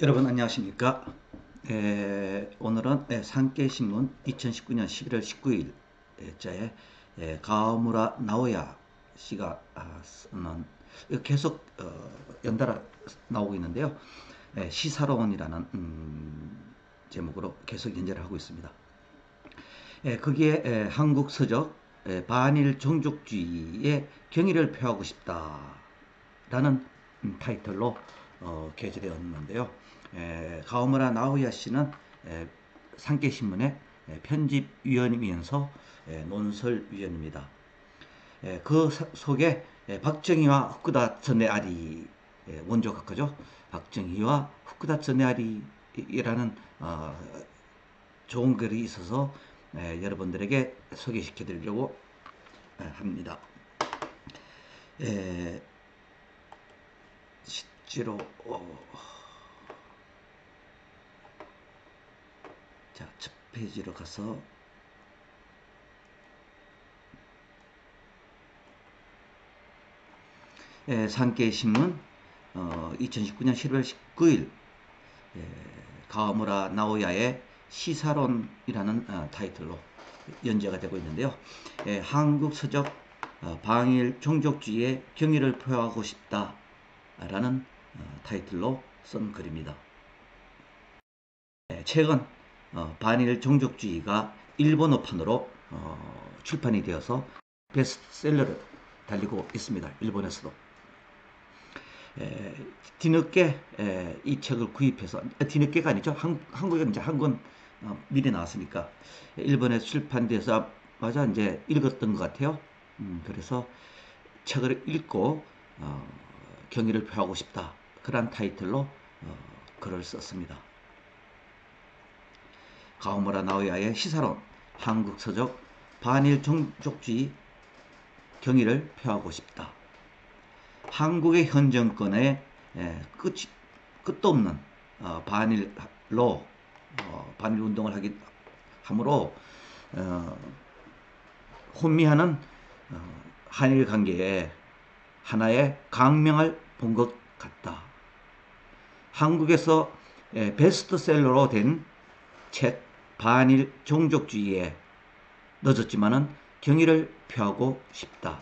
여러분 안녕하십니까? 오늘은 산케이신문 2019년 11월 19일자에 가오무라 나오야 씨가 쓰는 계속 연달아 나오고 있는데요. 시사론이라는 제목으로 계속 연재를 하고 있습니다. 거기에 한국 서적 반일 종족주의의 경의를 표하고 싶다라는 타이틀로 게재되었는데요. 가오무라 나오야 씨는 산케신문의 편집위원이면서 논설위원입니다. 그 속에 박정희와 후쿠다 전네아리 원조 각하죠. 박정희와 후쿠다 전네아리라는 좋은 글이 있어서 여러분들에게 소개시켜 드리려고 합니다. 실제로 자, 첫 페이지로 가서 산케이신문 2019년 11월 19일 가오무라 나오야의 시사론이라는 타이틀로 연재가 되고 있는데요. 한국 서적 방일 종족주의의 경의를 표하고 싶다라는 타이틀로 쓴 글입니다. 최근 반일 종족주의가 일본어판으로 출판이 되어서 베스트셀러를 달리고 있습니다. 일본에서도. 뒤늦게 이 책을 구입해서 뒤늦게가 아니죠. 한국에는 이제 한 권 미리 나왔으니까 일본에 출판돼서 맞아 이제 읽었던 것 같아요. 그래서 책을 읽고 경의를 표하고 싶다 그런 타이틀로 글을 썼습니다. 가오무라 나오야의 시사론 한국 서적 반일 종족주의 경의를 표하고 싶다. 한국의 현 정권의 끝도 없는 반일로 반일 운동을 함으로 혼미하는 한일 관계에 하나의 강명을 본 것 같다. 한국에서 베스트셀러로 된 책 반일 종족주의에 늦었지만은 경의를 표하고 싶다.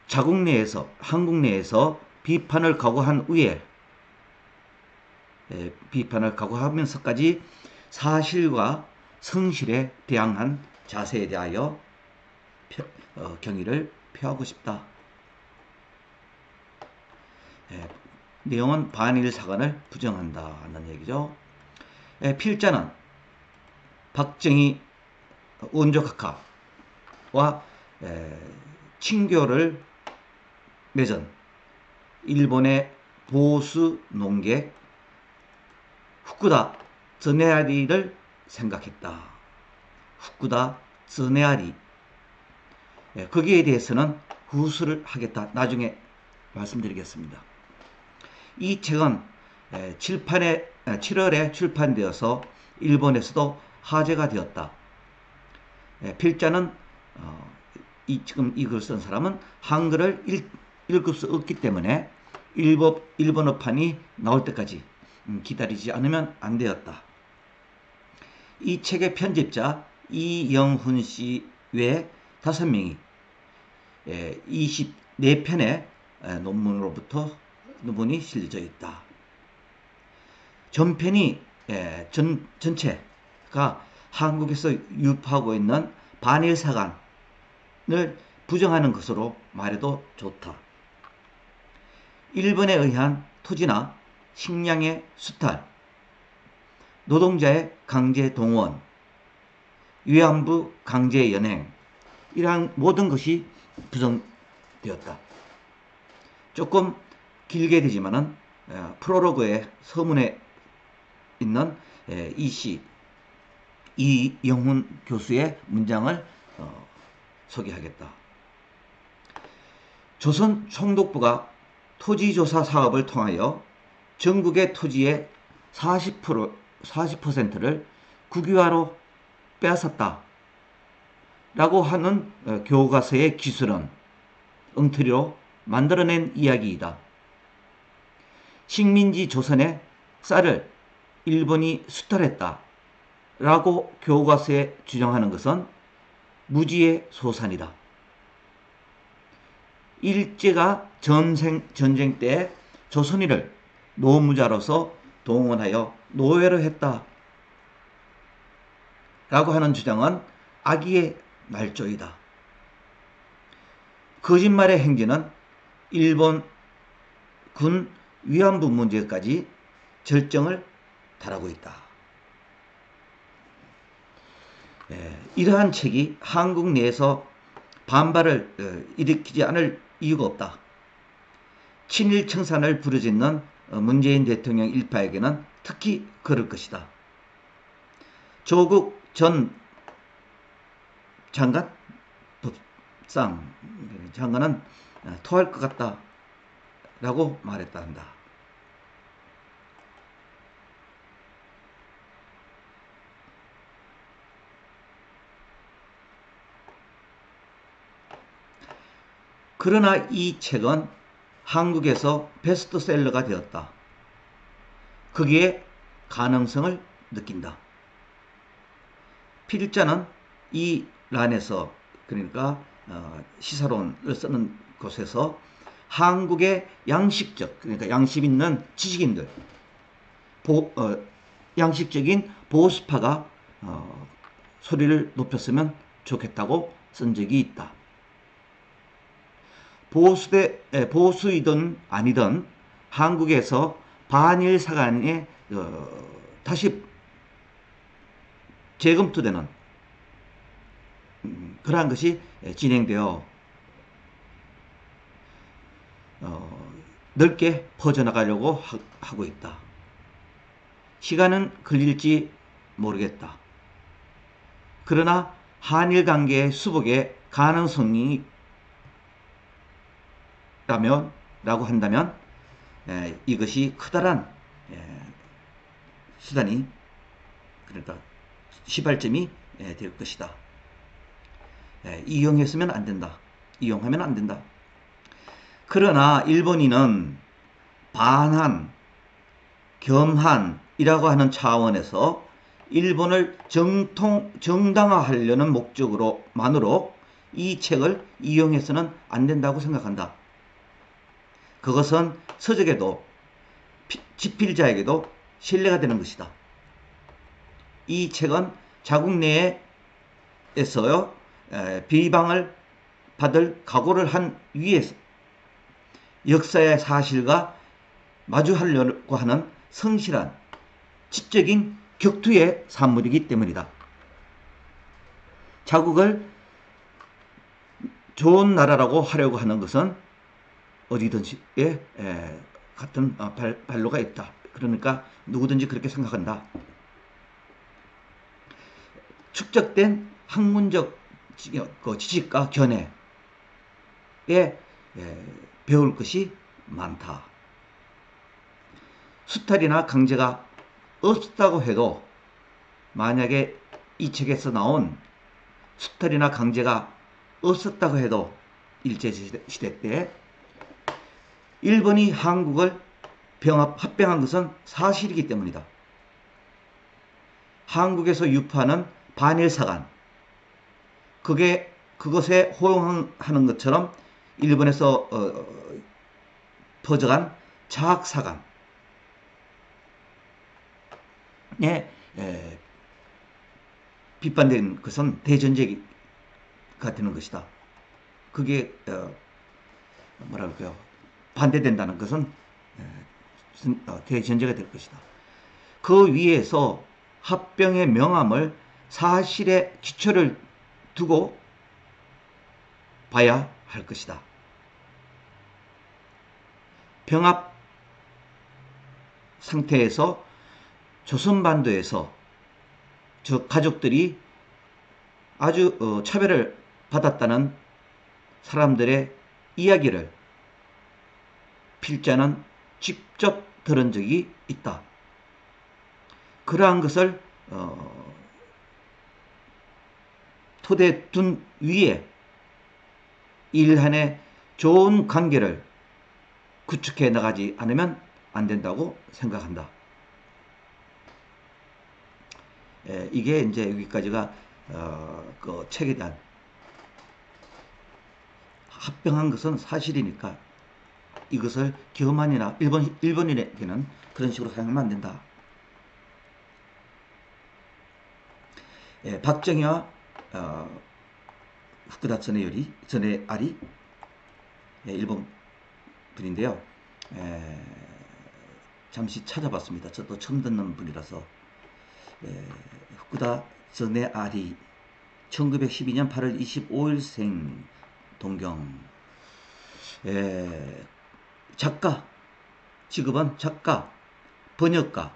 자국 내에서 한국 내에서 비판을 각오한 후에 비판을 각오하면서까지 사실과 성실에 대항한 자세에 대하여 경의를 표하고 싶다. 내용은 반일 사관을 부정한다는 얘기죠. 필자는 박정희 원조 각하와 친교를 맺은 일본의 보수 농객 후쿠다 전네아리를 생각했다. 후쿠다 전네아리 거기에 대해서는 후수를 하겠다. 나중에 말씀드리겠습니다. 이 책은 7월에 출판되어서 일본에서도 화제가 되었다. 필자는 지금 이 글 쓴 사람은 한글을 읽을 수 없기 때문에 일본어판이 나올 때까지 기다리지 않으면 안 되었다. 이 책의 편집자 이영훈 씨 외에 5명이 24편의 논문이 실려져 있다. 전편이 전체가 한국에서 유포하고 있는 반일사관을 부정하는 것으로 말해도 좋다. 일본에 의한 토지나 식량의 수탈, 노동자의 강제 동원, 위안부 강제 연행 이러한 모든 것이 부정되었다. 조금 길게 되지만은 프롤로그의 서문에 있는 이영훈 교수의 문장을 소개하겠다. 조선 총독부가 토지조사 사업을 통하여 전국의 토지의 40%를 국유화로 빼앗았다. 라고 하는 교과서의 기술은 엉터리로 만들어낸 이야기이다. 식민지 조선의 쌀을 일본이 수탈했다 라고 교과서에 주장하는 것은 무지의 소산이다. 일제가 전쟁 때 조선인을 노무자로서 동원하여 노예로 했다 라고 하는 주장은 악의의 말조이다. 거짓말의 행진은 일본 군 위안부 문제까지 절정을 달하고 있다. 이러한 책이 한국 내에서 반발을 일으키지 않을 이유가 없다. 친일 청산을 부르짖는 문재인 대통령 일파에게는 특히 그럴 것이다. 조국 전 장관, 법상 장관은 토할 것 같다 라고 말했다 한다. 그러나 이 책은 한국에서 베스트셀러가 되었다. 거기에 가능성을 느낀다. 필자는 이 란에서, 그러니까 시사론을 쓰는 곳에서 한국의 양식적, 그러니까 양심 있는 지식인들, 양식적인 보수파가 소리를 높였으면 좋겠다고 쓴 적이 있다. 보수이든 아니든 한국에서 반일 사관에 다시 재검토되는 그러한 것이 진행되어 넓게 퍼져나가려고 하고 있다. 시간은 걸릴지 모르겠다. 그러나 한일 관계의 수복의 가능성이 라고 한다면 이것이 커다란 수단이, 그러니까 시발점이 될 것이다. 이용했으면 안 된다. 이용하면 안 된다. 그러나 일본인은 반한, 겸한이라고 하는 차원에서 일본을 정당화하려는 목적으로만으로 이 책을 이용해서는 안 된다고 생각한다. 그것은 서적에도 집필자에게도 신뢰가 되는 것이다. 이 책은 자국 내에서 비방을 받을 각오를 한 위에서 역사의 사실과 마주하려고 하는 성실한 지적인 격투의 산물이기 때문이다. 자국을 좋은 나라라고 하려고 하는 것은 어디든지 같은 발로가 있다. 그러니까 누구든지 그렇게 생각한다. 축적된 학문적 지식과 견해에 배울 것이 많다. 수탈이나 강제가 없었다고 해도, 만약에 이 책에서 나온 수탈이나 강제가 없었다고 해도 일제시대 때 일본이 한국을 합병한 것은 사실이기 때문이다. 한국에서 유포하는 반일사관, 그것에 호응하는 것처럼 일본에서 퍼져간 자학사관에 비판된 것은 대전제가 되는 것이다. 그게 뭐랄까요, 반대된다는 것은 대전제가 될 것이다. 그 위에서 합병의 명함을 사실의 기초를 두고 봐야 할 것이다. 병합 상태에서 조선반도에서 저 가족들이 아주 차별을 받았다는 사람들의 이야기를 필자는 직접 들은 적이 있다. 그러한 것을 토대에 둔 위에 일한의 좋은 관계를 구축해 나가지 않으면 안 된다고 생각한다. 이게 이제 여기까지가 그 책에 대한 합병한 것은 사실이니까 이것을 기업만이나 일본인에게는 그런 식으로 사용하면 안 된다. 박정희와 후쿠다 전에 아리 일본 분인데요. 잠시 찾아봤습니다. 저도 처음 듣는 분이라서. 후쿠다 전에 아리 1912년 8월 25일생 동경. 작가, 직업은 작가, 번역가,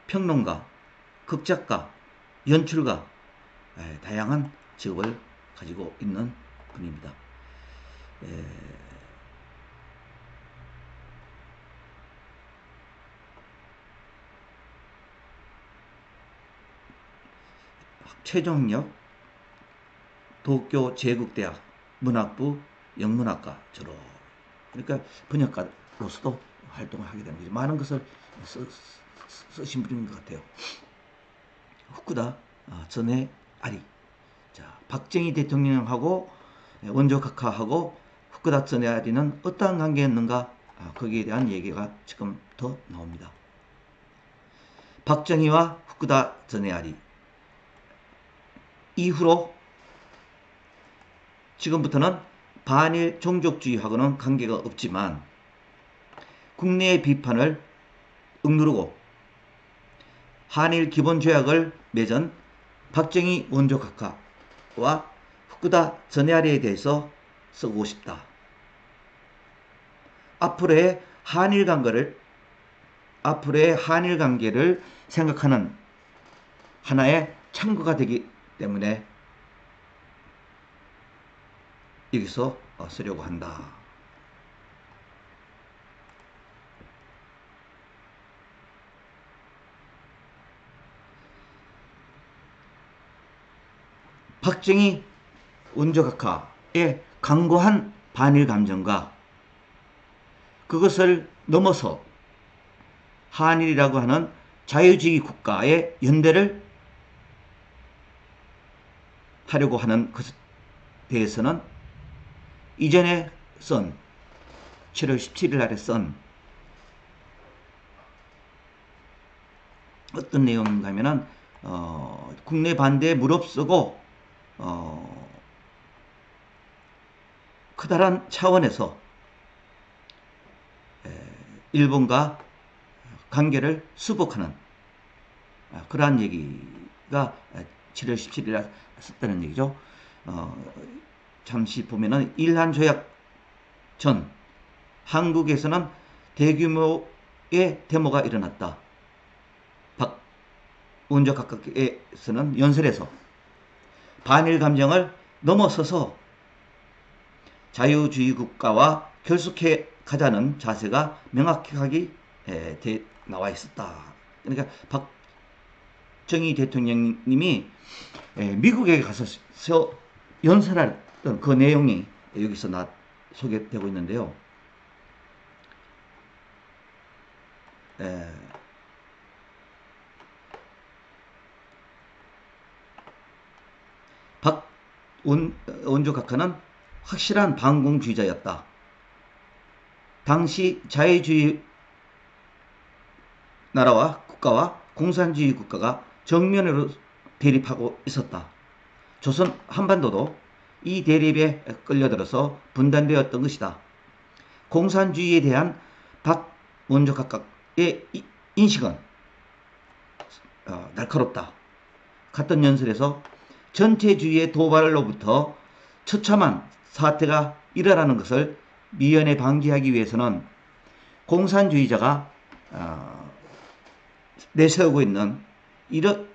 평론가, 극작가, 연출가, 다양한 직업을 가지고 있는 분입니다. 최종력 도쿄 제국대학 문학부 영문학과 졸업. 그러니까 번역가로서도 활동을 하게 되는 거죠. 많은 것을 쓰신 분인 것 같아요. 후쿠다 전에 아리. 자, 박정희 대통령하고 원조 각하하고 후쿠다 전에 아리는 어떠한 관계였는가? 거기에 대한 얘기가 지금 더 나옵니다. 박정희와 후쿠다 전에 아리. 이후로 지금부터는 반일 종족주의하고는 관계가 없지만 국내의 비판을 억누르고 한일 기본조약을 맺은 박정희 원조 각하와 후쿠다 전에 아리에 대해서 쓰고 싶다. 앞으로의 한일 관계를 생각하는 하나의 참고가 되기 때문에 여기서 쓰려고 한다. 박정희 원조 각하의 강고한 반일 감정과 그것을 넘어서 한일이라고 하는 자유주의 국가의 연대를 하려고 하는 것에 대해서는 이전에 쓴 7월 17일 날에 쓴 어떤 내용인가 하면은 국내 반대에 무릅쓰고 커다란 차원에서 일본과 관계를 수복하는 그러한 얘기가 7월 17일 날 썼다는 얘기죠. 잠시 보면은 일한조약 전 한국에서는 대규모의 데모가 일어났다. 박 원조 각하께서는 연설에서 반일 감정을 넘어서서 자유주의 국가와 결속해 가자는 자세가 명확하게 나와 있었다. 그러니까 박정희 대통령님이 미국에 가서 연설했던 그 내용이 여기서 소개되고 있는데요. 원조 각하는 확실한 반공주의자였다. 당시 자유주의 나라와 국가와 공산주의 국가가 정면으로 대립하고 있었다. 조선 한반도도 이 대립에 끌려들어서 분단되었던 것이다. 공산주의에 대한 박 원조 각하의 인식은 날카롭다. 같은 연설에서 전체주의의 도발로부터 처참한 사태가 일어나는 것을 미연에 방지하기 위해서는 공산주의자가 내세우고 있는 이런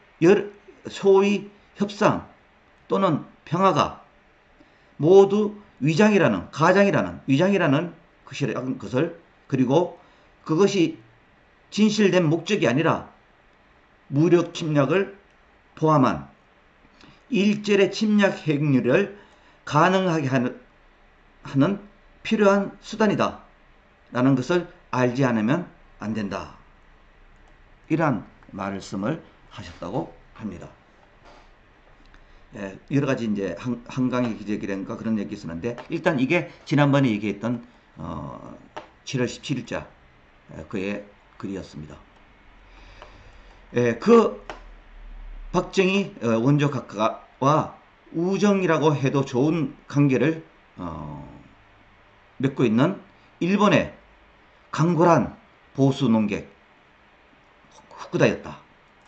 소위 협상 또는 평화가 모두 위장이라는 것을 그리고 그것이 진실된 목적이 아니라 무력 침략을 포함한 일절의 침략 행위를 가능하게 하는 필요한 수단이다 라는 것을 알지 않으면 안 된다. 이러한 말씀을 하셨다고 합니다. 예, 여러 가지 이제 한강의 기적이란가 그런 얘기 있었는데, 일단 이게 지난번에 얘기했던 7월 17일자 그의 글이었습니다. 예, 그 박정희 원조 각하와 우정이라고 해도 좋은 관계를 맺고 있는 일본의 강골한 보수 농객 후쿠다였다.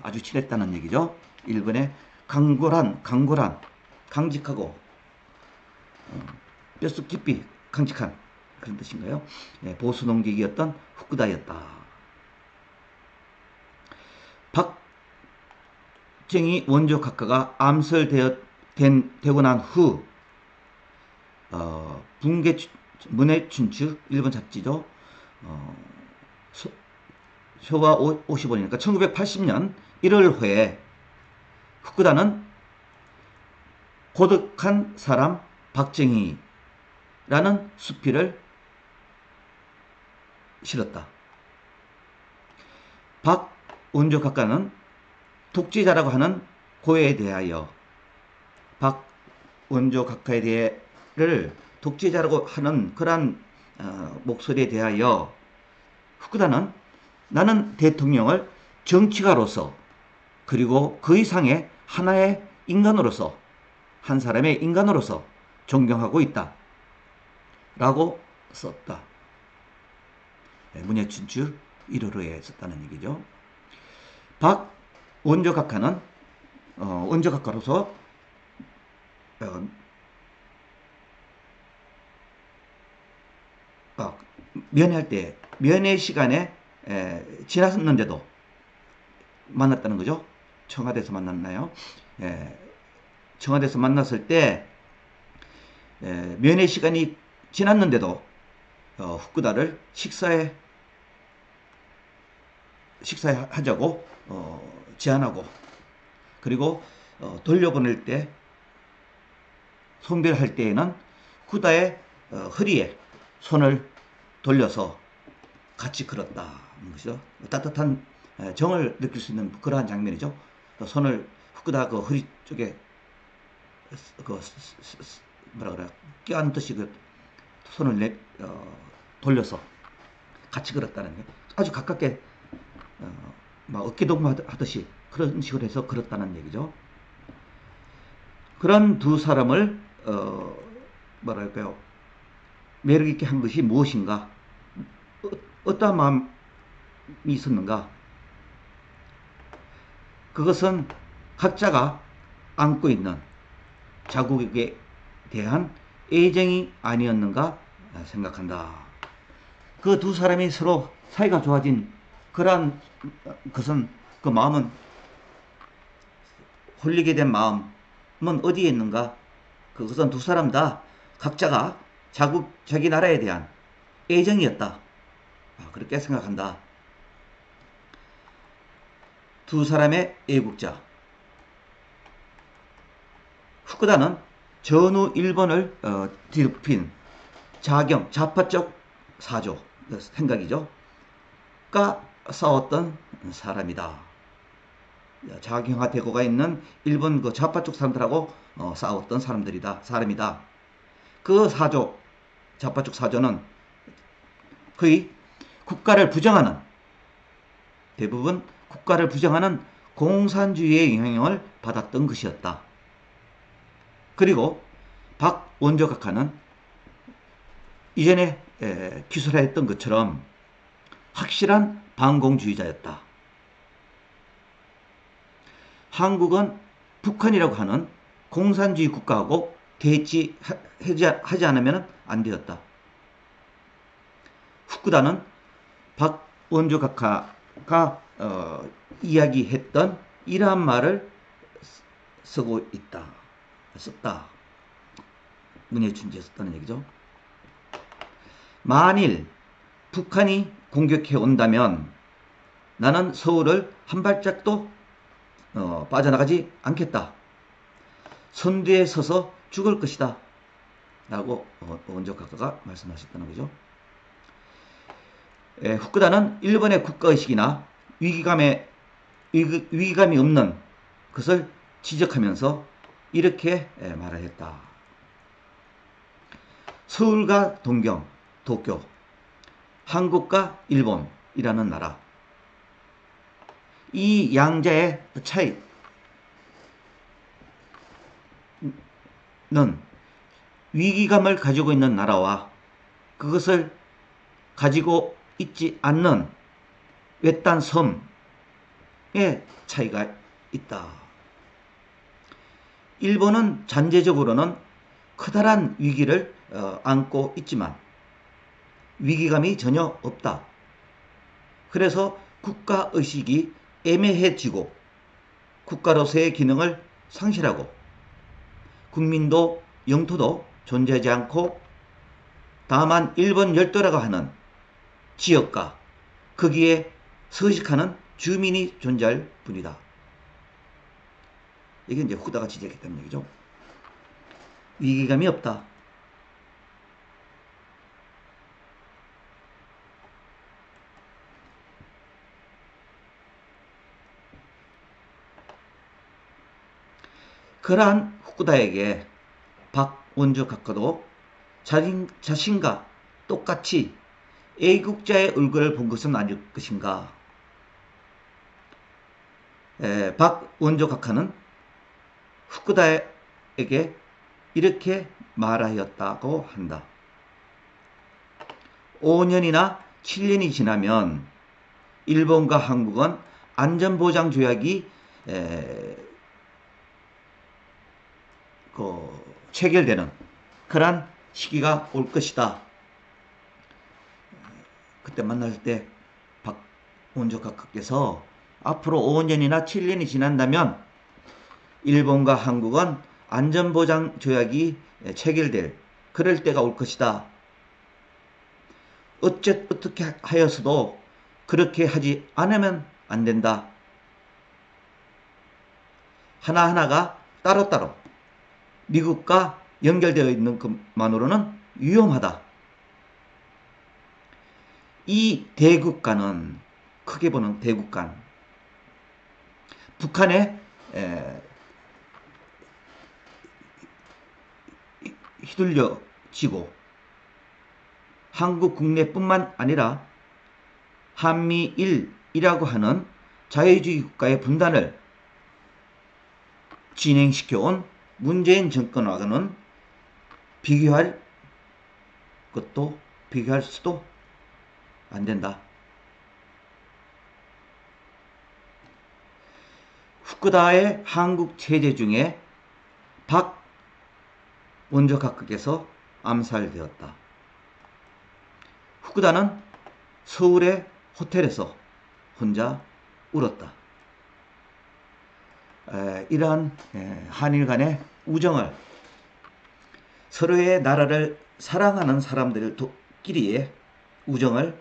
아주 친했다는 얘기죠. 일본의 강골한 강직하고 뼛속 깊이 강직한 그런 뜻인가요? 예, 보수 농객이었던 후쿠다였다. 박정희 원조 각하가 암살되고 난 후 붕괴 문해춘추 일본 잡지죠. 쇼와 55년이니까 1980년 1월호에 후쿠다는 고독한 사람 박정희라는 수필을 실었다. 박 원조 각하는 독재자라고 하는 고해에 대하여 박 원조 각하에 대해를 독재자라고 하는 그러한 목소리에 대하여 후쿠다는 나는 대통령을 정치가로서 그리고 그 이상의 하나의 인간으로서 한 사람의 인간으로서 존경하고 있다 라고 썼다. 문해춘추 1호로에 썼다는 얘기죠. 박 원조 각하는 원조 각하로서 면회할 때 면회 시간에 지났는데도 만났다는 거죠. 청와대에서 만났나요? 청와대에서 만났을 때 면회 시간이 지났는데도 후쿠다를 식사하자고 제안하고, 그리고 돌려보낼 때 송별할 때에는 후쿠다의 허리에 손을 돌려서 같이 걸었다는 것이죠. 따뜻한 정을 느낄 수 있는 그러한 장면이죠. 손을 후쿠다 그 허리 쪽에 뭐라 그래, 껴안듯이 그 손을 돌려서 같이 걸었다는 게 아주 가깝게 막 어깨동무하듯이 그런 식으로 해서 걸었다는 얘기죠. 그런 두 사람을 뭐랄까요, 매력 있게 한 것이 무엇인가, 어떠한 마음이 있었는가. 그것은 각자가 안고 있는 자국에 대한 애정이 아니었는가 생각한다. 그 두 사람이 서로 사이가 좋아진 그러한 것은, 그 마음은, 홀리게 된 마음은 어디에 있는가? 그것은 두 사람 다 각자가 자기 나라에 대한 애정이었다. 그렇게 생각한다. 두 사람의 애국자. 후쿠다는 전후 일본을 뒤덮인 좌파적 사조, 생각이죠. 가 싸웠던 사람이다. 자경화되고가 있는 일본 그 좌파 쪽 사람들하고 싸웠던 사람이다. 그 사조, 좌파 쪽 사조는 거의 대부분 국가를 부정하는 공산주의의 영향을 받았던 것이었다. 그리고 박 원조 각하는 이전에 기술했던 것처럼 확실한 반공주의자였다. 한국은 북한이라고 하는 공산주의 국가하고 대치하지 않으면 안 되었다. 후쿠다는 박 원조 각하가 이야기했던 이러한 말을 썼다. 문해춘추에 썼다는 얘기죠. 만일 북한이 공격해 온다면 나는 서울을 한 발짝도 빠져나가지 않겠다. 선두에 서서 죽을 것이다. 라고 원조 각하가 말씀하셨다는 거죠. 후쿠다는 일본의 국가의식이나 위기감이 없는 것을 지적하면서 이렇게 말을 했다. 서울과 동경, 도쿄, 한국과 일본이라는 나라, 이 양자의 차이는 위기감을 가지고 있는 나라와 그것을 가지고 있지 않는 외딴 섬의 차이가 있다. 일본은 잠재적으로는 커다란 위기를 안고 있지만 위기감이 전혀 없다. 그래서 국가의식이 애매해지고 국가로서의 기능을 상실하고 국민도 영토도 존재하지 않고 다만 일본 열도라고 하는 지역과 거기에 서식하는 주민이 존재할 뿐이다. 이게 이제 후쿠다가 지적했다는 얘기죠. 위기감이 없다. 그러한 후쿠다에게 박원조 각하도 자신과 똑같이 애국자의 얼굴을 본 것은 아닐 것인가. 박원조 각하는 후쿠다에게 이렇게 말하였다고 한다. 5년이나 7년이 지나면 일본과 한국은 안전보장조약이 체결되는 그러한 시기가 올 것이다. 그때 만날 때 박원조 각하께서 앞으로 5년이나 7년이 지난다면 일본과 한국은 안전보장조약이 체결될 그럴 때가 올 것이다. 어떻게 하여서도 그렇게 하지 않으면 안 된다. 하나하나가 따로따로 미국과 연결되어 있는 것만으로는 위험하다. 이 대국간은 크게 보는 대국간, 북한에 휘둘려지고 한국 국내뿐만 아니라 한미일이라고 하는 자유주의 국가의 분단을 진행시켜온 문재인 정권과는 비교할 수도 안 된다. 후쿠다의 한국 체제 중에 박원조 각하께서 암살되었다. 후쿠다는 서울의 호텔에서 혼자 울었다. 이러한 한일 간의 우정을, 서로의 나라를 사랑하는 사람들끼리의 우정을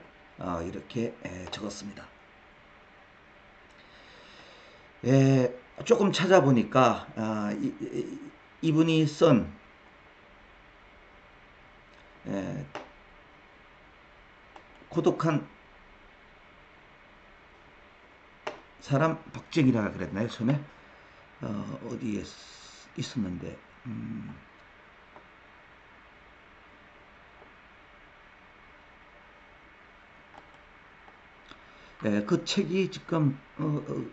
이렇게 적었습니다. 조금 찾아보니까 이분이 쓴 고독한 사람 박정희라 그랬나요? 처음에 어디에 있었는데 그 책이 지금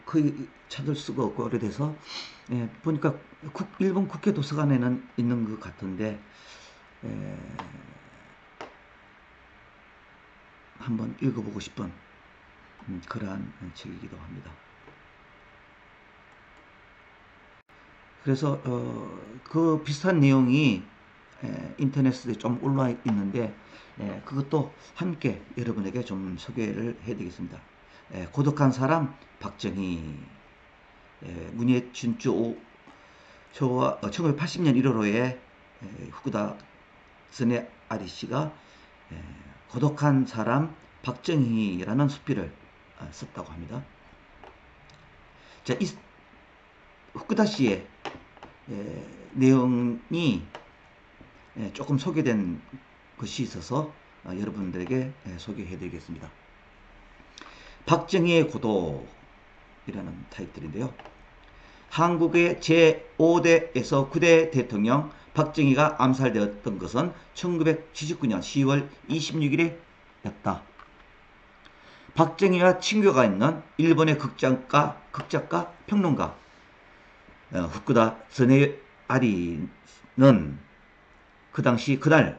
거의 찾을 수가 없고 오래돼서 보니까 일본 국회 도서관에는 있는 것 같은데 한번 읽어보고 싶은 그러한 책이기도 합니다. 그래서 그 비슷한 내용이 인터넷에 좀 올라와 있는데 그것도 함께 여러분에게 좀 소개를 해드리겠습니다. 고독한 사람 박정희, 문예 진주 1980년 1월호에 후쿠다 스네 아리 씨가 고독한 사람 박정희라는 수필을 썼다고 합니다. 자, 이 후쿠다 씨의 내용이 조금 소개된 것이 있어서 여러분들에게 소개해 드리겠습니다. 박정희의 고독이라는 타이틀인데요. 한국의 제5대에서 9대 대통령 박정희가 암살되었던 것은 1979년 10월 26일이었다. 박정희와 친교가 있는 일본의 극작가, 평론가 후쿠다 스네아리는 그날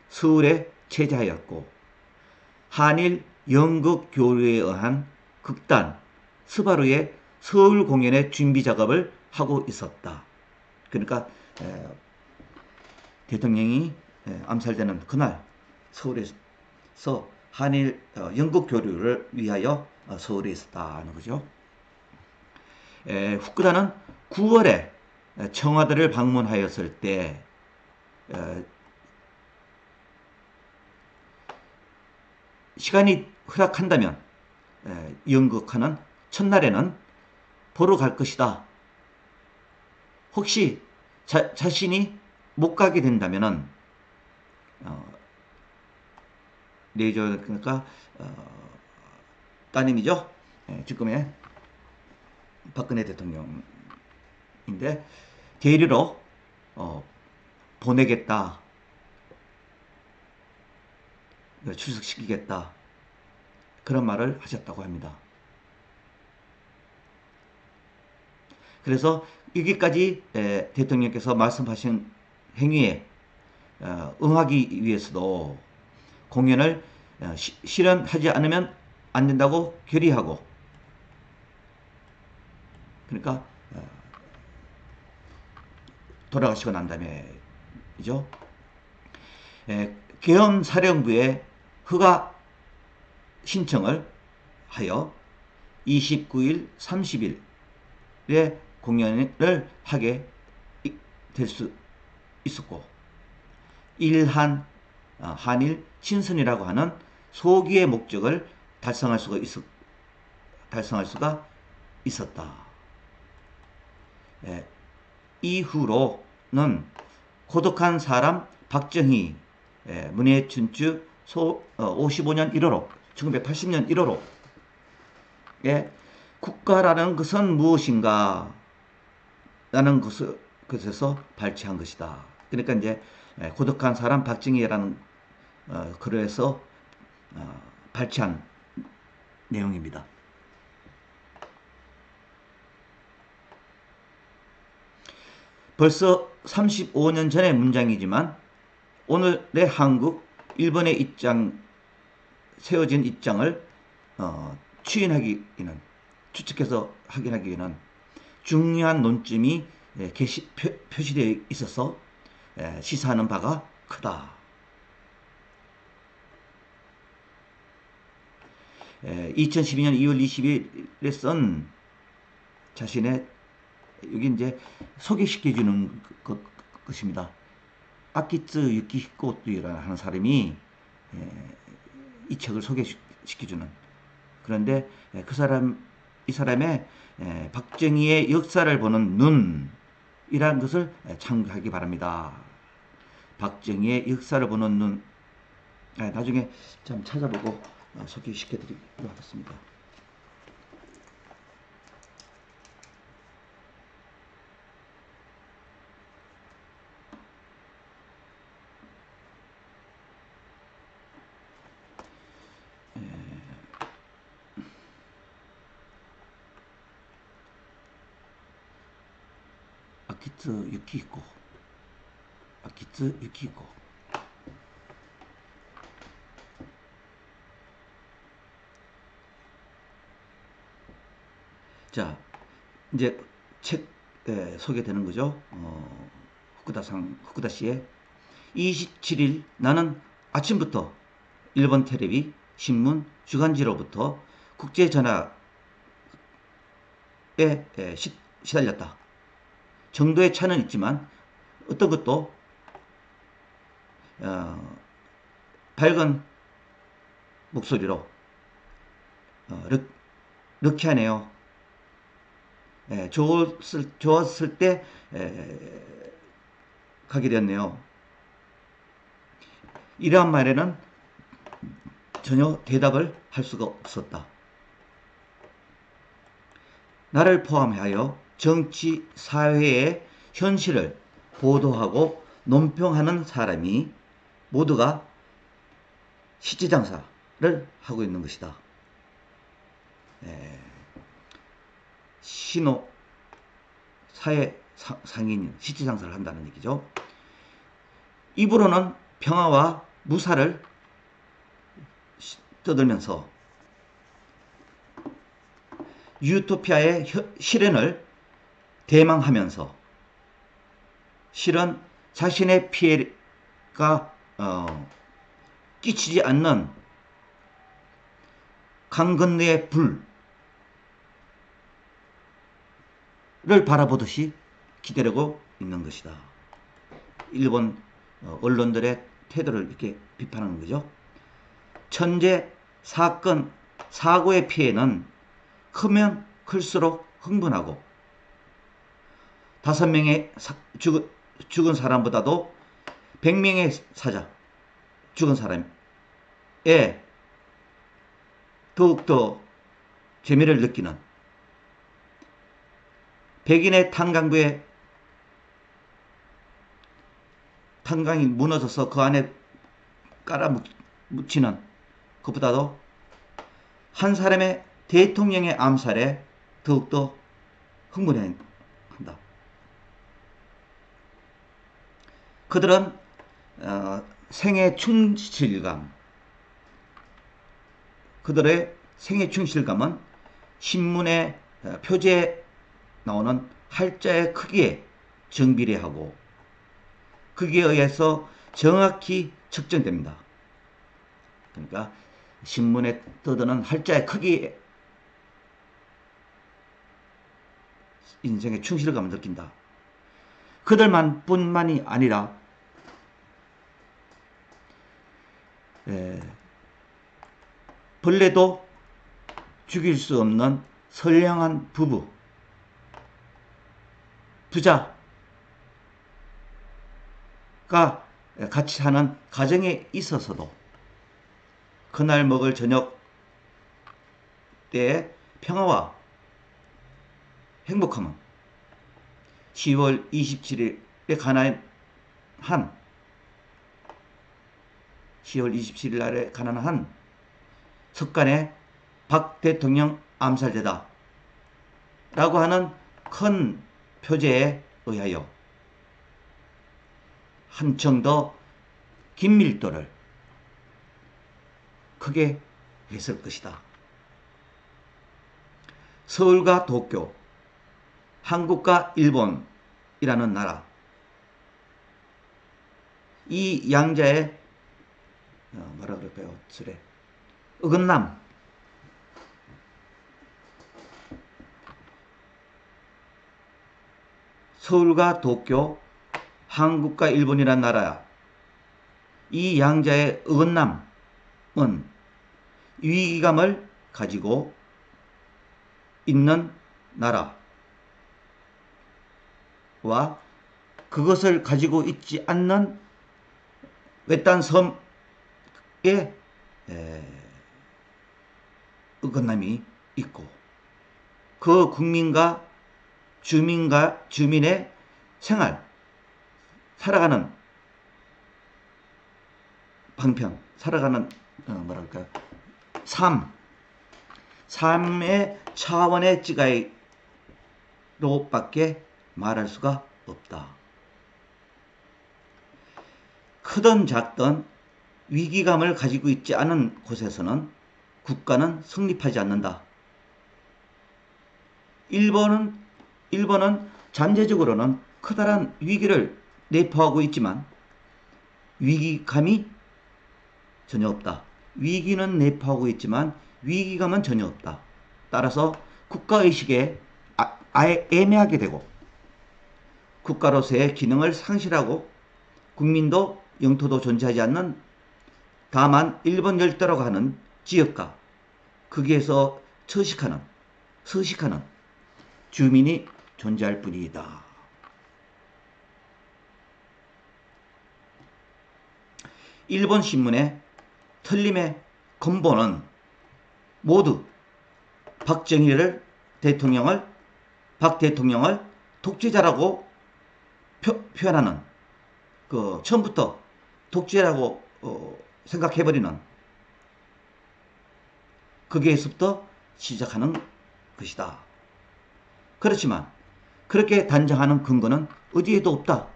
서울에 체제하였고 한일 연극 교류에 의한 극단 스바루의 서울 공연의 준비 작업을 하고 있었다. 그러니까 대통령이 암살되는 그날 서울에서 한일 연극 교류를 위하여 서울에 있었다는 거죠. 후쿠다는 9월에 청와대를 방문하였을 때 시간이 허락한다면 연극하는 첫날에는 보러 갈 것이다. 혹시 자신이 못 가게 된다면은 내조 그러니까 따님이죠. 지금의 박근혜 대통령인데 대리로 보내겠다. 출석시키겠다. 그런 말을 하셨다고 합니다. 그래서 여기까지 대통령께서 말씀하신 행위에 응하기 위해서도 공연을 실현하지 않으면 안 된다고 결의하고, 그러니까 돌아가시고 난 다음에죠. 계엄사령부에 허가 신청을 하여 29일, 30일에 공연을 하게 될 수 있었고, 한일 친선이라고 하는 소기의 목적을 달성할 수가 있었다. 이후로는 고독한 사람 박정희 문예춘추 55년 1호로 1980년 1호로 국가라는 것은 무엇인가 라는 것에서 발췌한 것이다. 그러니까 이제 고독한 사람 박정희라는 글에서 발췌한 내용입니다. 벌써 35년 전의 문장이지만 오늘의 한국, 일본의 세워진 입장을 추측해서 확인하기에는 중요한 논점이 표시되어 있어서 시사하는 바가 크다. 2012년 2월 20일에 쓴 자신의, 여기 이제 소개시켜주는 것입니다. 아키츠 유키히코토라는 하는 사람이 이 책을 소개시켜주는, 그런데 이 사람의 박정희의 역사를 보는 눈이라는 것을 참고하기 바랍니다. 박정희의 역사를 보는 눈, 나중에 좀 찾아보고 소개시켜드리도록 하겠습니다. 아키츠 유키히코. 자, 이제 책 소개되는 거죠. 후쿠다 씨의 27일 나는 아침부터 일본 텔레비, 신문, 주간지로부터 국제전화에 시달렸다. 정도의 차는 있지만 어떤 것도 밝은 목소리로 럭키하네요. 좋았을 때 가게 되었네요. 이러한 말에는 전혀 대답을 할 수가 없었다. 나를 포함하여 정치, 사회의 현실을 보도하고 논평하는 사람이 모두가 시지장사를 하고 있는 것이다. 신호, 사회 상인인 시지장사를 한다는 얘기죠. 입으로는 평화와 무사를 떠들면서 유토피아의 실현을 대망하면서 실은 자신의 피해가 끼치지 않는 강 건너의 불을 바라보듯이 기다리고 있는 것이다. 일본 언론들의 태도를 이렇게 비판하는 거죠. 천재, 사건, 사고의 피해는 크면 클수록 흥분하고 5명의 죽은 사람보다도 100명의 사자, 죽은 사람에 더욱더 재미를 느끼는 백인의 탄강부에 탄강이 무너져서 그 안에 깔아묻히는 것보다도 한 사람의 대통령의 암살에 더욱더 흥분해한다. 그들은 생애 충실감, 그들의 생애 충실감은 신문의 표지에 나오는 할자의 크기에 정비례하고 거기에 의해서 정확히 측정됩니다. 그러니까 신문에 떠드는 할자의 크기에 인생의 충실감을 느낀다. 그들만 뿐만이 아니라 벌레도 죽일 수 없는 선량한 부부, 부자가 같이 사는 가정에 있어서도 그날 먹을 저녁 때의 평화와 행복함은 10월 27일에 관한 10월 27일 날에 가난한 석간의 박 대통령 암살제다 라고 하는 큰 표제에 의하여 한층 더 긴밀도를 크게 했을 것이다. 서울과 도쿄, 한국과 일본이라는 나라, 이 양자의 뭐라 그럴까요? 어긋남, 서울과 도쿄, 한국과 일본이란 나라, 이 양자의 어긋남은 위기감을 가지고 있는 나라와 그것을 가지고 있지 않는 외딴 섬에 어긋남이 있고 그 국민과 주민의 생활, 살아가는 방편, 살아가는 뭐랄까요, 삶의 차원의 찌가이로밖에 말할 수가 없다. 크든 작든 위기감을 가지고 있지 않은 곳에서는 국가는 성립하지 않는다. 일본은 잠재적으로는 커다란 위기를 내포하고 있지만 위기감이 전혀 없다. 위기는 내포하고 있지만 위기감은 전혀 없다. 따라서 국가의식에 아예 애매하게 되고 국가로서의 기능을 상실하고 국민도 영토도 존재하지 않는 다만 일본 열도라고 하는 지역과 거기에서 서식하는 주민이 존재할 뿐이다. 일본 신문의 틀림의 근본은 모두 박정희 대통령을 박 대통령을 독재자라고 표현하는, 처음부터 독재라고 생각해버리는, 거기에서부터 시작하는 것이다. 그렇지만 그렇게 단정하는 근거는 어디에도 없다.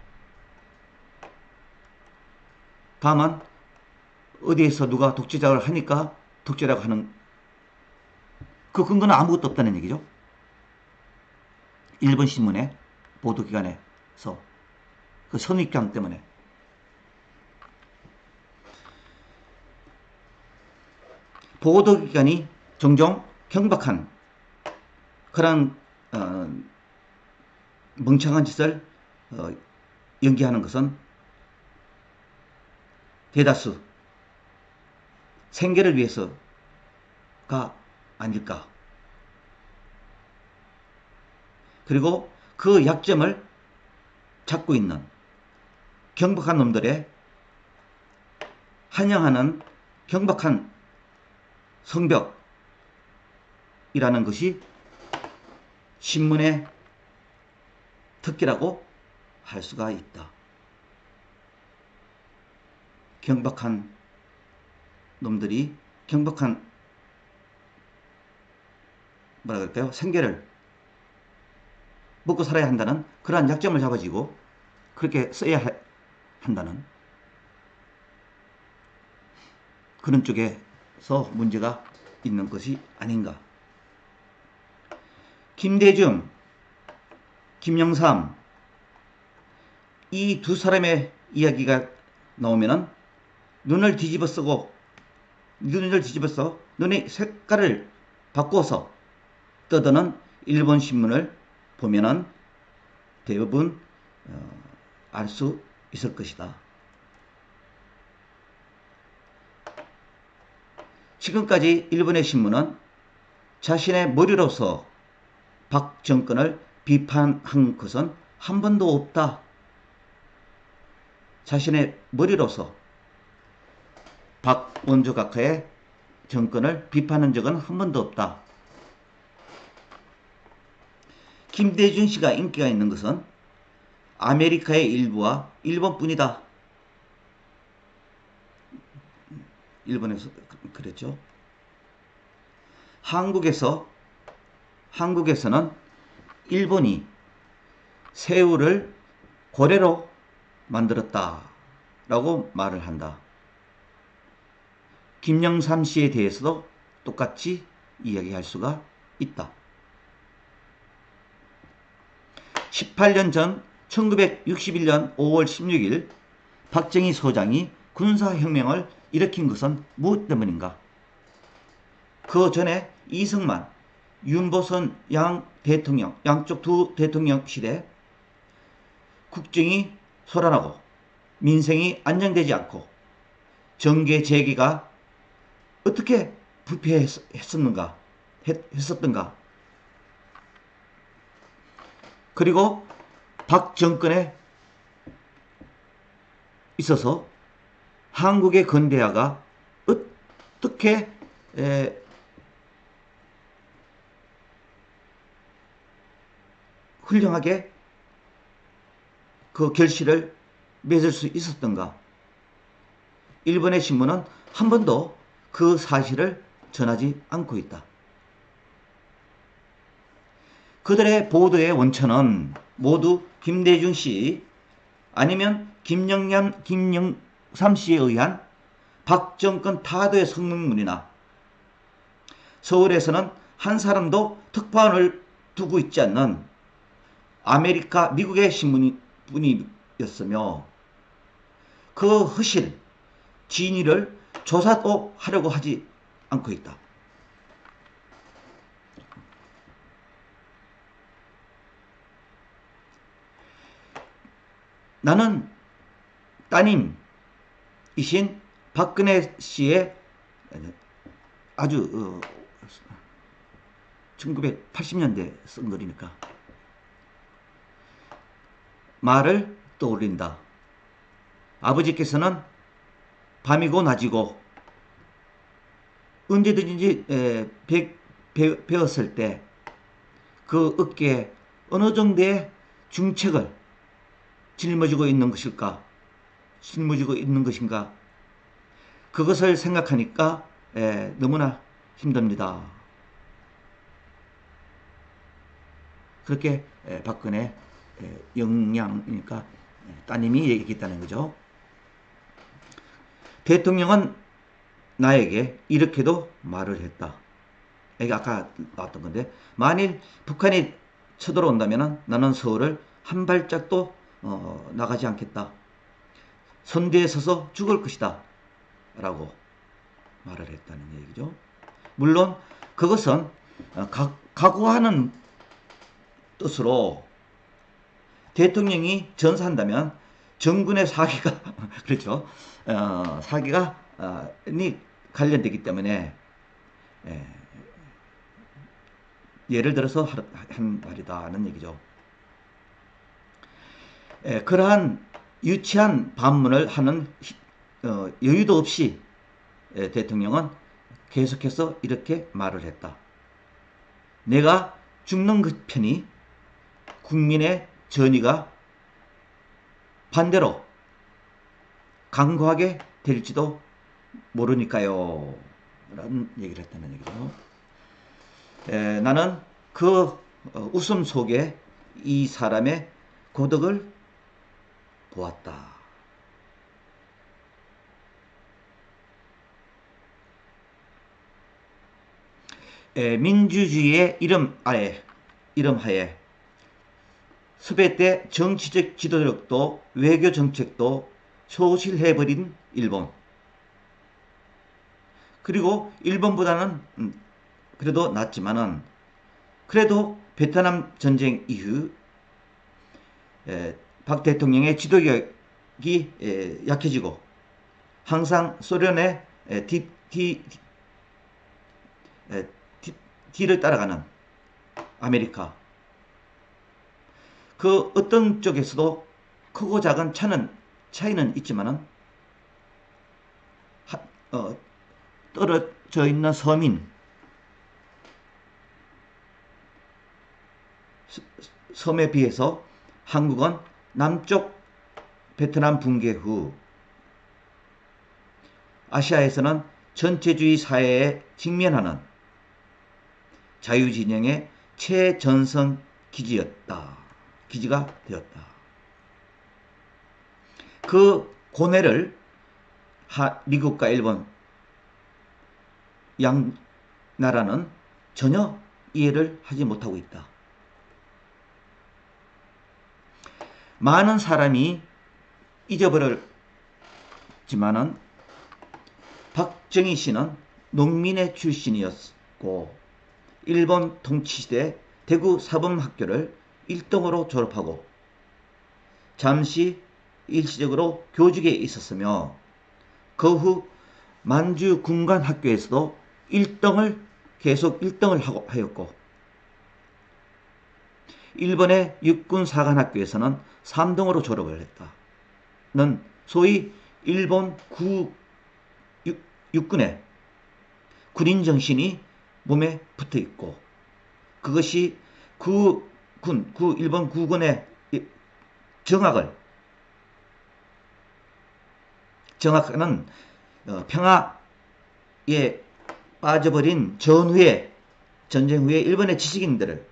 다만 어디에서 누가 독재자를 하니까 독재라고 하는 그 근거는 아무것도 없다는 얘기죠. 일본 신문의 보도기관에서 그 선입견 때문에. 보도기관이 종종 경박한 그런 멍청한 짓을 연기하는 것은 대다수 생계를 위해서가 아닐까. 그리고 그 약점을 잡고 있는 경박한 놈들의 한영하는 경박한 성벽이라는 것이 신문의 특기라고 할 수가 있다. 경박한 놈들이 경박한 뭐라 그럴까요? 생계를 먹고 살아야 한다는 그러한 약점을 잡아지고 그렇게 써야 한다는 그런 쪽에서 문제가 있는 것이 아닌가. 김대중, 김영삼 이 두 사람의 이야기가 나오면은 눈을 뒤집어 눈의 색깔을 바꿔서 떠드는 일본 신문을 보면은 대부분 알 수 있을 것이다. 지금까지 일본의 신문은 자신의 머리로서 박 정권을 비판한 것은 한 번도 없다. 자신의 머리로서 박 원조각하의 정권을 비판한 적은 한 번도 없다. 김대중 씨가 인기가 있는 것은 아메리카의 일부와 일본뿐이다. 일본에서 그랬죠. 한국에서는 일본이 새우를 고래로 만들었다라고 말을 한다. 김영삼 씨에 대해서도 똑같이 이야기할 수가 있다. 18년 전 1961년 5월 16일 박정희 소장이 군사혁명을 일으킨 것은 무엇 때문인가? 그 전에 이승만, 윤보선 양쪽 두 대통령실에 국정이 소란하고 민생이 안정되지 않고 정계 재개가 어떻게 불패했었던가. 그리고 박 정권에 있어서 한국의 근대화가 어떻게 훌륭하게 그 결실을 맺을 수 있었던가. 일본의 신문은 한 번도 그 사실을 전하지 않고 있다. 그들의 보도의 원천은 모두 김대중 씨 아니면 김영삼 씨에 의한 박 정권 타도의 성명문이나 서울에서는 한 사람도 특파원을 두고 있지 않는 미국의 신문뿐이었으며 그 허실, 진위를 조사도 하려고 하지 않고 있다. 나는 따님이신 박근혜 씨의 아주 1980년대 쓴 글이니까 말을 떠올린다. 아버지께서는 밤이고 낮이고 언제든지 배웠을 때 그 어깨에 어느 정도의 중책을 짊어지고 있는 것일까? 짊어지고 있는 것인가? 그것을 생각하니까 너무나 힘듭니다. 그렇게 박근혜 영양이니까 따님이 얘기했다는 거죠. 대통령은 나에게 이렇게도 말을 했다. 이게 아까 나왔던 건데, 만일 북한이 쳐들어온다면 나는 서울을 한 발짝도 나가지 않겠다. 선두에 서서 죽을 것이다. 라고 말을 했다는 얘기죠. 물론 그것은 각오하는 뜻으로 대통령이 전사한다면 정군의 사기가 그렇죠. 사기가 관련되기 때문에 예를 들어서 한 말이다는 얘기죠. 그러한 유치한 반문을 하는 여유도 없이 대통령은 계속해서 이렇게 말을 했다. 내가 죽는 그 편이 국민의 전의가 반대로 강고하게 될지도 모르니까요. 라는 얘기를 했다는 얘기죠. 나는 그 웃음 속에 이 사람의 고독을 보았다. 민주주의의 이름하에 수배 때 정치적 지도력도 외교 정책도 소실해버린 일본. 그리고 일본보다는 그래도 낫지만은 그래도 베트남 전쟁 이후 박 대통령의 지도력이 약해지고 항상 소련의 뒤를 따라가는 아메리카. 그 어떤 쪽에서도 크고 작은 차이는 있지만은 떨어져 있는 섬에 비해서 한국은 남쪽 베트남 붕괴 후 아시아에서는 전체주의 사회에 직면하는 자유진영의 최전선 기지가 되었다. 그 고뇌를 미국과 일본 양 나라는 전혀 이해를 하지 못하고 있다. 많은 사람이 잊어버렸지만은 박정희 씨는 농민의 출신이었고 일본 통치시대 대구 사범학교를 1등으로 졸업하고 잠시 일시적으로 교직에 있었으며 그 후 만주 군관학교에서도 계속 1등을 하였고 일본의 육군사관학교에서는 3등으로 졸업을 했다. 는 소위 일본 육군의 군인 정신이 몸에 붙어 있고 그것이 일본 국군의 정확하는 평화에 빠져버린 전쟁 후에 일본의 지식인들에게는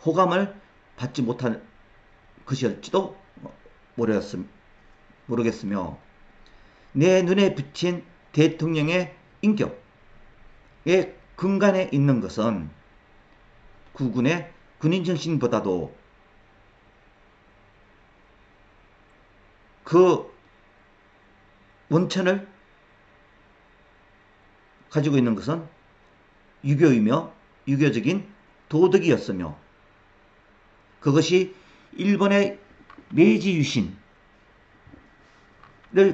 호감을 받지 못한 것이었지도 모르겠으며 내 눈에 비친 대통령의 인격의 근간에 있는 것은 국군의 군인정신보다도 그 원천을 가지고 있는 것은 유교이며 유교적인 도덕이었으며 그것이 일본의 메이지 유신을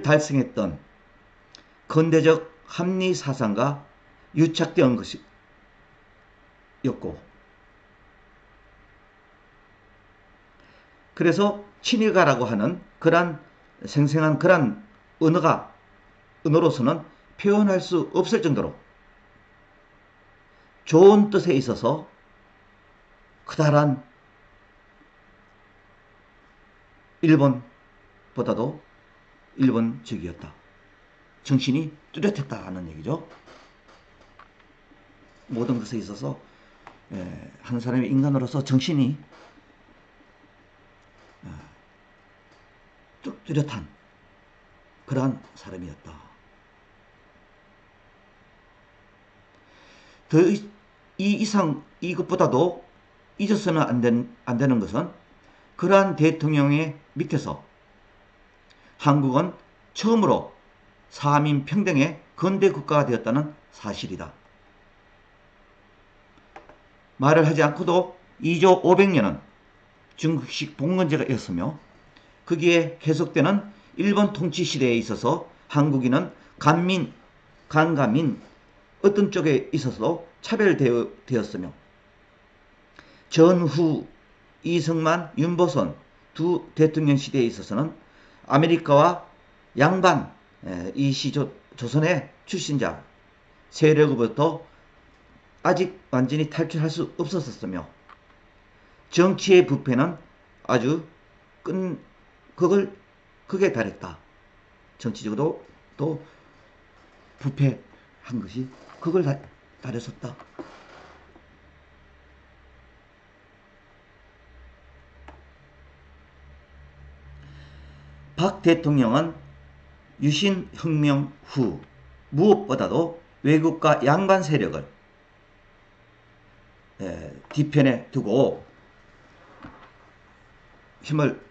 달성했던 근대적 합리 사상과 유착된 것이었고 그래서 친일가라고 하는 생생한 그런 언어로서는 표현할 수 없을 정도로 좋은 뜻에 있어서 커다란 일본보다도 일본적이었다. 정신이 뚜렷했다는 얘기죠. 모든 것에 있어서 한 사람의 인간으로서 정신이 뚜렷한 그러한 사람이었다. 더 이 이상 이것보다도 잊어서는 안 되는 것은 그러한 대통령의 밑에서 한국은 처음으로 사민 평등의 근대 국가가 되었다는 사실이다. 말을 하지 않고도 2조 500년은 중국식 봉건제가 있었으며 거기에 계속되는 일본 통치 시대에 있어서 한국인은 간민, 간가민 어떤 쪽에 있어서도 차별되었으며 전후 이승만, 윤보선 두 대통령 시대에 있어서는 아메리카와 양반 이 조선의 출신자 세력으로부터 아직 완전히 탈출할 수 없었으며 정치의 부패는 아주 극에 달했다. 정치적으로 또 부패한 것이 극을 달했었다. 박 대통령은 유신 혁명 후 무엇보다도 외국과 양반 세력을 뒤편에 두고 힘을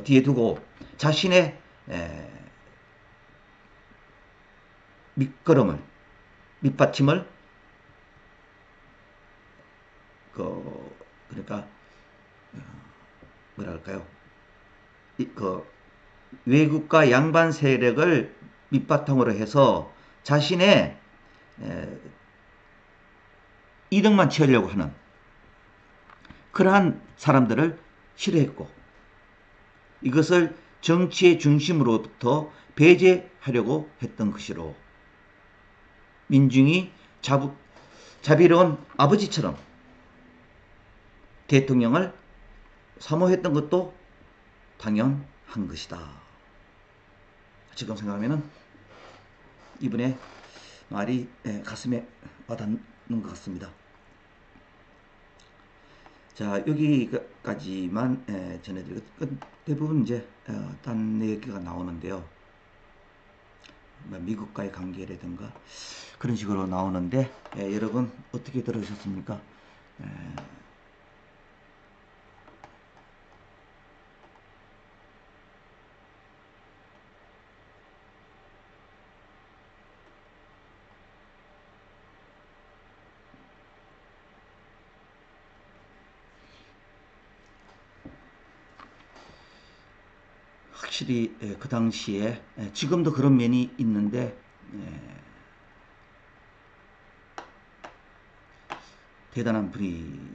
뒤에 두고 자신의 밑받침을 그러니까 뭐랄까요? 외국과 양반 세력을 밑바탕으로 해서 자신의 이득만 취하려고 하는 그러한 사람들을 싫어했고 이것을 정치의 중심으로부터 배제하려고 했던 것이로 민중이 자비로운 아버지처럼 대통령을 사모했던 것도 당연한 것이다. 지금 생각하면 이분의 말이 가슴에 와닿는 것 같습니다. 자, 여기까지만 전해드리고 대부분 이제 딴 얘기가 나오는데요. 미국과의 관계라든가 그런 식으로 나오는데 여러분 어떻게 들으셨습니까? 확실히 그 당시에 지금도 그런 면이 있는데 대단한 분이신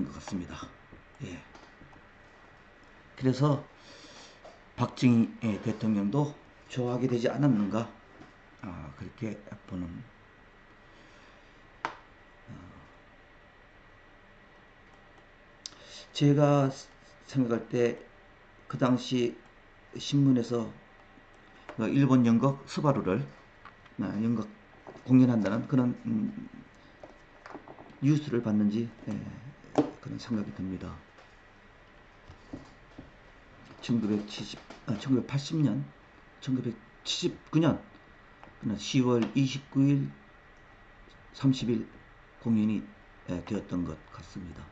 것 같습니다. 예. 그래서 박정희 대통령도 좋아하게 되지 않았는가 그렇게 보는 제가 생각할 때 그 당시 신문에서 일본 연극 스바루를 연극 공연한다는 그런 뉴스를 봤는지 그런 생각이 듭니다. 1980년, 1979년 10월 29일, 30일 공연이 되었던 것 같습니다.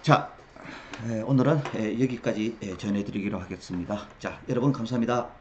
자, 오늘은 여기까지 전해드리기로 하겠습니다. 자, 여러분 감사합니다.